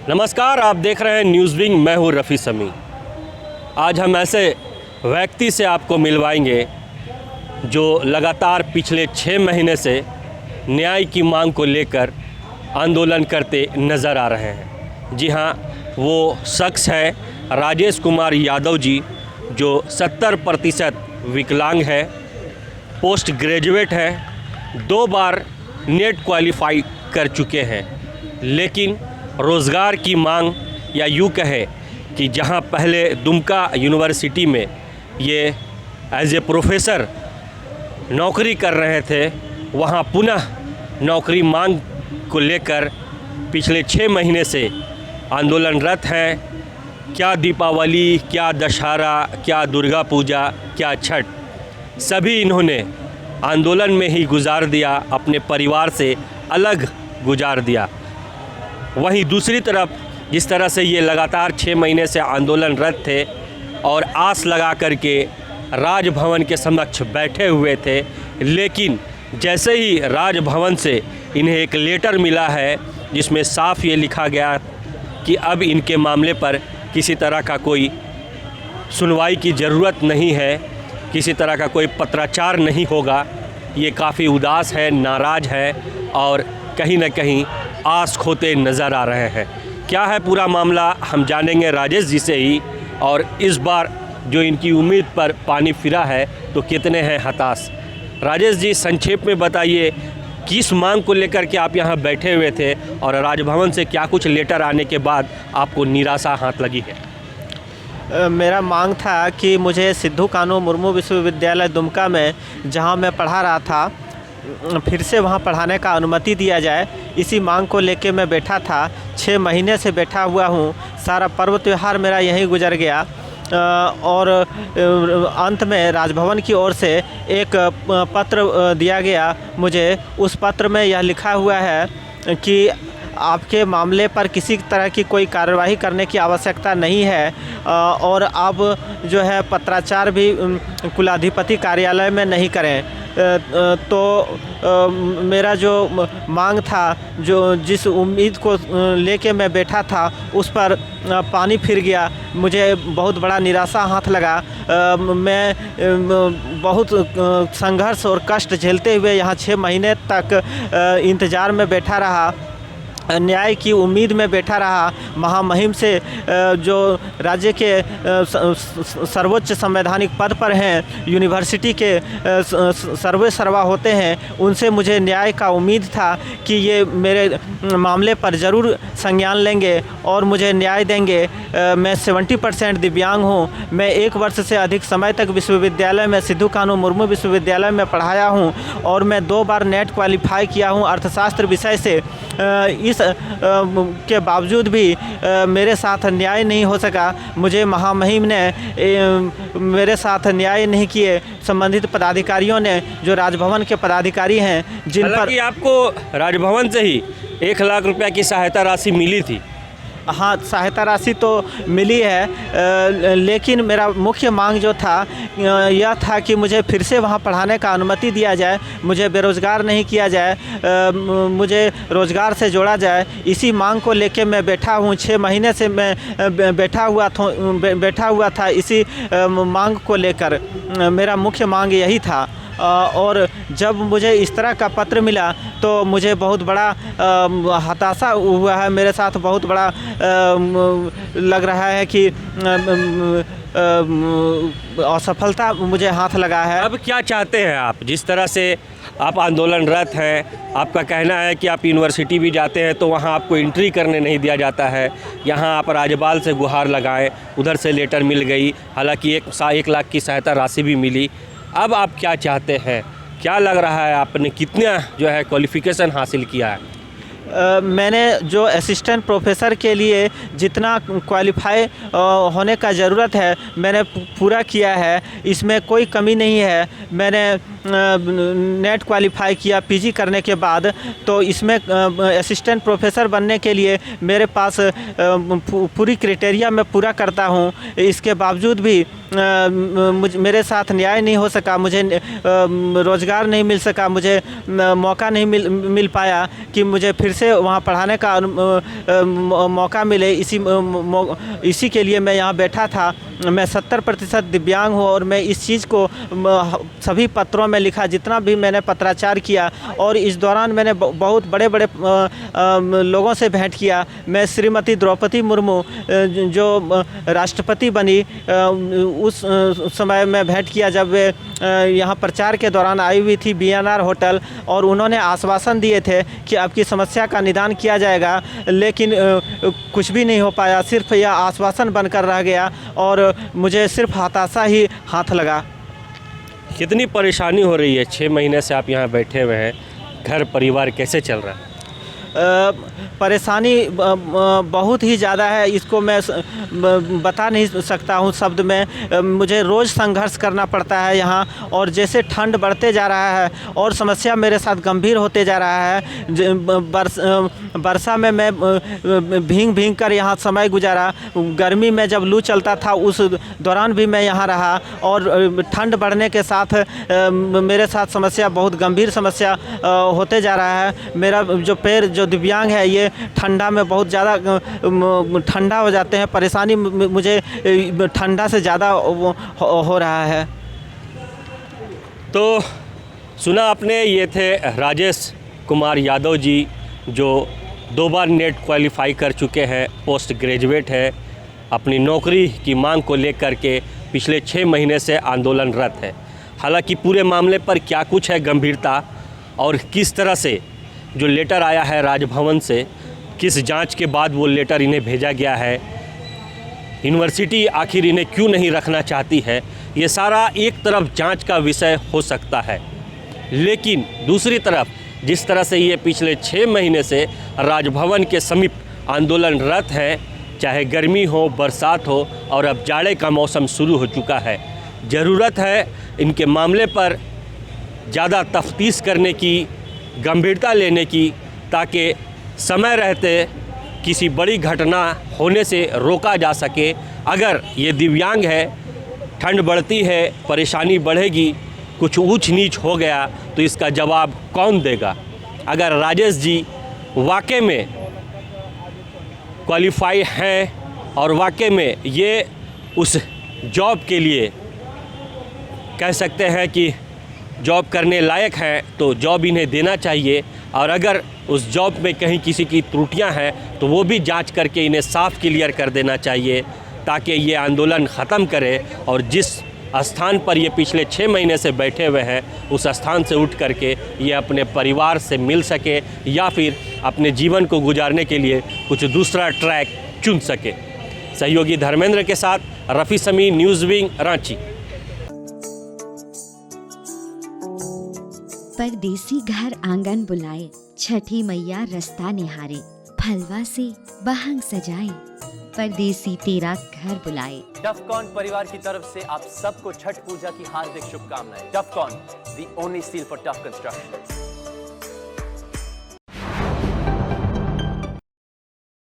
नमस्कार, आप देख रहे हैं न्यूज़ विंग। मैं हूं रफ़ी समी। आज हम ऐसे व्यक्ति से आपको मिलवाएंगे जो लगातार पिछले 6 महीने से न्याय की मांग को लेकर आंदोलन करते नज़र आ रहे हैं। जी हां, वो शख्स है राजेश कुमार यादव जी, जो 70% विकलांग है, पोस्ट ग्रेजुएट है, 2 बार नेट क्वालिफाई कर चुके हैं, लेकिन रोज़गार की मांग या यूँ कहे कि जहां पहले दुमका यूनिवर्सिटी में ये एज ए प्रोफेसर नौकरी कर रहे थे, वहां पुनः नौकरी मांग को लेकर पिछले 6 महीने से आंदोलनरत हैं। क्या दीपावली, क्या दशहरा, क्या दुर्गा पूजा, क्या छठ, सभी इन्होंने आंदोलन में ही गुजार दिया, अपने परिवार से अलग गुजार दिया। वहीं दूसरी तरफ जिस तरह से ये लगातार 6 महीने से आंदोलनरत थे और आस लगा करके राजभवन के समक्ष बैठे हुए थे, लेकिन जैसे ही राजभवन से इन्हें एक लेटर मिला है जिसमें साफ ये लिखा गया कि अब इनके मामले पर किसी तरह का कोई सुनवाई की ज़रूरत नहीं है, किसी तरह का कोई पत्राचार नहीं होगा, ये काफ़ी उदास है, नाराज़ है और कहीं न कहीं आस खोते नज़र आ रहे हैं। क्या है पूरा मामला, हम जानेंगे राजेश जी से ही। और इस बार जो इनकी उम्मीद पर पानी फिरा है तो कितने हैं हताश। राजेश जी, संक्षेप में बताइए, किस मांग को लेकर के आप यहाँ बैठे हुए थे और राजभवन से क्या कुछ लेटर आने के बाद आपको निराशा हाथ लगी है? मेरा मांग था कि मुझे सिद्धू कान्हू मुर्मू विश्वविद्यालय दुमका में, जहाँ मैं पढ़ा रहा था, फिर से वहाँ पढ़ाने का अनुमति दिया जाए। इसी मांग को लेके मैं बैठा था, 6 महीने से बैठा हुआ हूँ। सारा पर्व त्यौहार मेरा यहीं गुजर गया और अंत में राजभवन की ओर से एक पत्र दिया गया मुझे। उस पत्र में यह लिखा हुआ है कि आपके मामले पर किसी तरह की कोई कार्यवाही करने की आवश्यकता नहीं है और आप जो है पत्राचार भी कुलाधिपति कार्यालय में नहीं करें। तो मेरा जो मांग था, जो जिस उम्मीद को लेके मैं बैठा था, उस पर पानी फिर गया। मुझे बहुत बड़ा निराशा हाथ लगा। मैं बहुत संघर्ष और कष्ट झेलते हुए यहाँ 6 महीने तक इंतज़ार में बैठा रहा, न्याय की उम्मीद में बैठा रहा। महामहिम से जो राज्य के सर्वोच्च संवैधानिक पद पर हैं, यूनिवर्सिटी के सर्वे सर्वा होते हैं, उनसे मुझे न्याय का उम्मीद था कि ये मेरे मामले पर ज़रूर संज्ञान लेंगे और मुझे न्याय देंगे। मैं 70% दिव्यांग हूँ। मैं 1 वर्ष से अधिक समय तक विश्वविद्यालय में, सिद्धू कान्हू मुर्मू विश्वविद्यालय में पढ़ाया हूँ और मैं 2 बार नेट क्वालिफाई किया हूँ अर्थशास्त्र विषय से। इस के बावजूद भी मेरे साथ न्याय नहीं हो सका। मुझे महामहिम ने मेरे साथ न्याय नहीं किए। संबंधित पदाधिकारियों ने, जो राजभवन के पदाधिकारी हैं, जिन पर आपको राजभवन से ही 1 लाख रुपया की सहायता राशि मिली थी। हाँ, सहायता राशि तो मिली है, लेकिन मेरा मुख्य मांग जो था यह था कि मुझे फिर से वहाँ पढ़ाने का अनुमति दिया जाए, मुझे बेरोज़गार नहीं किया जाए, मुझे रोज़गार से जोड़ा जाए। इसी मांग को लेके मैं बैठा हूँ। 6 महीने से मैं बैठा हुआ था इसी मांग को लेकर। मेरा मुख्य मांग यही था और जब मुझे इस तरह का पत्र मिला तो मुझे बहुत बड़ा हताशा हुआ है। मेरे साथ बहुत बड़ा लग रहा है कि असफलता मुझे हाथ लगा है। अब क्या चाहते हैं आप? जिस तरह से आप आंदोलनरत हैं, आपका कहना है कि आप यूनिवर्सिटी भी जाते हैं तो वहाँ आपको एंट्री करने नहीं दिया जाता है, यहाँ आप राज्यपाल से गुहार लगाएं, उधर से लेटर मिल गई, हालांकि 1 लाख की सहायता राशि भी मिली। अब आप क्या चाहते हैं? क्या लग रहा है आपने कितना जो है क्वालिफ़िकेशन हासिल किया है? मैंने जो असिस्टेंट प्रोफेसर के लिए जितना क्वालिफाई होने का ज़रूरत है मैंने पूरा किया है, इसमें कोई कमी नहीं है। मैंने नेट क्वालिफाई किया पीजी करने के बाद, तो इसमें असिस्टेंट प्रोफेसर बनने के लिए मेरे पास पूरी क्राइटेरिया मैं पूरा करता हूँ। इसके बावजूद भी मेरे साथ न्याय नहीं हो सका, मुझे रोज़गार नहीं मिल सका, मुझे मौका नहीं मिल पाया कि मुझे फिर से वहाँ पढ़ाने का मौका मिले। इसी के लिए मैं यहाँ बैठा था। मैं 70% दिव्यांग हूँ और मैं इस चीज़ को सभी पत्रों में लिखा, जितना भी मैंने पत्राचार किया, और इस दौरान मैंने बहुत बड़े बड़े लोगों से भेंट किया। मैं श्रीमती द्रौपदी मुर्मू जो राष्ट्रपति बनी, उस समय मैं भेंट किया जब वे यहाँ प्रचार के दौरान आई हुई थी बीएनआर होटल, और उन्होंने आश्वासन दिए थे कि आपकी समस्या का निदान किया जाएगा, लेकिन कुछ भी नहीं हो पाया। सिर्फ यह आश्वासन बनकर रह गया और मुझे सिर्फ हताशा ही हाथ लगा। कितनी परेशानी हो रही है? 6 महीने से आप यहाँ बैठे हुए हैं, घर परिवार कैसे चल रहा है? परेशानी बहुत ही ज़्यादा है, इसको मैं बता नहीं सकता हूँ शब्द में। मुझे रोज़ संघर्ष करना पड़ता है यहाँ, और जैसे ठंड बढ़ते जा रहा है और समस्या मेरे साथ गंभीर होते जा रहा है। वर्षा में मैं भीग भीग कर यहाँ समय गुजारा, गर्मी में जब लू चलता था उस दौरान भी मैं यहाँ रहा, और ठंड बढ़ने के साथ मेरे साथ समस्या, बहुत गंभीर समस्या होते जा रहा है। मेरा जो पैर, जो दिव्यांग है, ये ठंडा में बहुत ज़्यादा ठंडा हो जाते हैं। परेशानी मुझे ठंडा से ज़्यादा हो रहा है। तो सुना आपने, ये थे राजेश कुमार यादव जी, जो 2 बार नेट क्वालिफाई कर चुके हैं, पोस्ट ग्रेजुएट है, अपनी नौकरी की मांग को लेकर के पिछले 6 महीने से आंदोलनरत है। हालांकि पूरे मामले पर क्या कुछ है गंभीरता, और किस तरह से जो लेटर आया है राजभवन से, किस जांच के बाद वो लेटर इन्हें भेजा गया है, यूनिवर्सिटी आखिर इन्हें क्यों नहीं रखना चाहती है, ये सारा एक तरफ जांच का विषय हो सकता है। लेकिन दूसरी तरफ जिस तरह से ये पिछले 6 महीने से राजभवन के समीप आंदोलनरत है, चाहे गर्मी हो, बरसात हो, और अब जाड़े का मौसम शुरू हो चुका है, ज़रूरत है इनके मामले पर ज़्यादा तफ्तीश करने की, गंभीरता लेने की, ताकि समय रहते किसी बड़ी घटना होने से रोका जा सके। अगर ये दिव्यांग है, ठंड बढ़ती है, परेशानी बढ़ेगी, कुछ ऊंच नीच हो गया तो इसका जवाब कौन देगा? अगर राजेश जी वाकई में क्वालिफाई हैं और वाकई में ये उस जॉब के लिए कह सकते हैं कि जॉब करने लायक है, तो जॉब इन्हें देना चाहिए। और अगर उस जॉब में कहीं किसी की त्रुटियां हैं तो वो भी जांच करके इन्हें साफ क्लियर कर देना चाहिए, ताकि ये आंदोलन ख़त्म करे और जिस स्थान पर ये पिछले 6 महीने से बैठे हुए हैं उस स्थान से उठ करके ये अपने परिवार से मिल सके, या फिर अपने जीवन को गुजारने के लिए कुछ दूसरा ट्रैक चुन सके। सहयोगी धर्मेंद्र के साथ रफ़ी समी, न्यूज़ विंग, रांची। परदेसी घर आंगन बुलाए, छठी मैया रास्ता निहारे, फलवा से बहंग सजाए, परदेसी तेरा घर बुलाए। टफकॉन परिवार की तरफ से आप सबको छठ पूजा की हार्दिक शुभकामनाएं। टफकॉन, the only seal for tough construction।